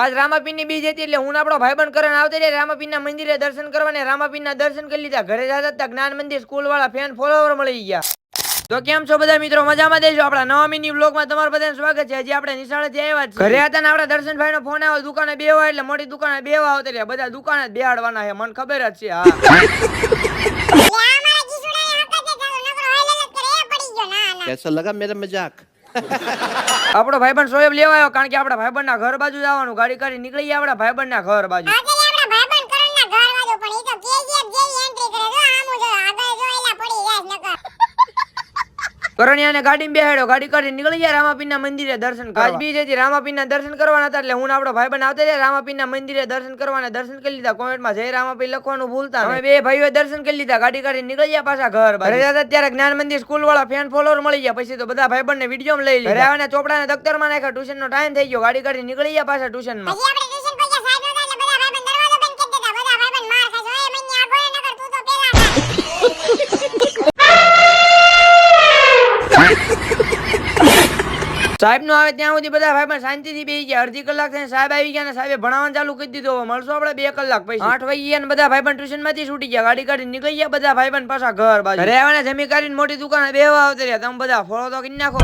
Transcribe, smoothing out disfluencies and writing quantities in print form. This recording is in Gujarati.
આજ રામાપીરની બીજ હતી એટલે હું આપણો ભાઈબંધ કરણ આવતે રે રામાપીરના મંદિરે દર્શન કરવા ને રામાપીરના દર્શન કરી લીધા. ઘરે જતા હતા જ્ઞાન મંદિર સ્કૂલ વાળા ફેન ફોલોવર મળી ગયા. તો કેમ છો બધા મિત્રો, મજામાં દેજો. આપણા નવા મિની વ્લોગમાં તમારું બધાનું સ્વાગત છે. હજી આપણે નિશાળેથી આવ્યા છીએ. ઘરે હતા ને આપણા દર્શનભાઈનો ફોન આવ્યો દુકાને બેવા, એટલે મોટી દુકાને બેવા આવતે રહ્યા. બધા દુકાને જ બેહાડવાના છે, મને ખબર જ છે. હા कैसा लगा मेरा मजाक? આપણો ભાઈબંધ સોએબ લેવા આવ્યો, કારણ કે આપણા ભાઈબંધના ઘર બાજુ જવાનું. ગાડી કરી નીકળી ગયા આપણા ભાઈબંધના ઘર બાજુ. કરણિયાને ગાડીમાં બેહાડ્યો, ગાડી કરી નીકળી ગયા રામાપીરના મંદિરે દર્શન કરવા. આજ બીજ હતી, રામાપીરના દર્શન કરવાના હતા એટલે હું આપણો ભાઈબંધ આવતા રહ્યા રામાપીરના મંદિરે દર્શન કરવાના. દર્શન કરી લીધા. કોમેન્ટમાં જય રામાપી લખવાનું ભૂલતા નહીં. અમે બે ભાઈઓએ દર્શન કરી લીધા. ગાડી કરી નીકળી ગયા પાછા ઘર બાજુ. ઘરે જતા ત્યારે જ્ઞાન મંદિર સ્કૂલ વાળા ફેન ફોલોવર મળી ગયા. પછી તો બધા ભાઈબંધને વિડીયોમાં લઈ લીધા. ઘરે આવીને ચોપડાને દફતરમાં નાખ્યા. ટ્યુશનનો ટાઈમ થઈ ગયો. ગાડી કરી નીકળી ગયા પાછા ટ્યુશનમાં. સાહેબ નો આવે ત્યાં સુધી બધા ભાઈબંધ શાંતિથી બેસી ગયા. અડધી કલાક થઈને સાહેબ આવી ગયા ને સાહેબે ભણાવવાનું ચાલુ કરી દીધું. હવે મળશું આપણે 2 કલાક પછી. 8 વાગ્યા ને બધા ભાઈબંધ ટ્યુશન માંથી છૂટી ગયા. ગાડી કાઢી નીકળી ગયા બધા ભાઈબંધ પાછા ઘર બાજુ. ઘરે આવવાને જમી કાઢીને મોટી દુકાને બેહવા આવતા રહ્યા. તમે બધા ફોલો તો કરી નાખો.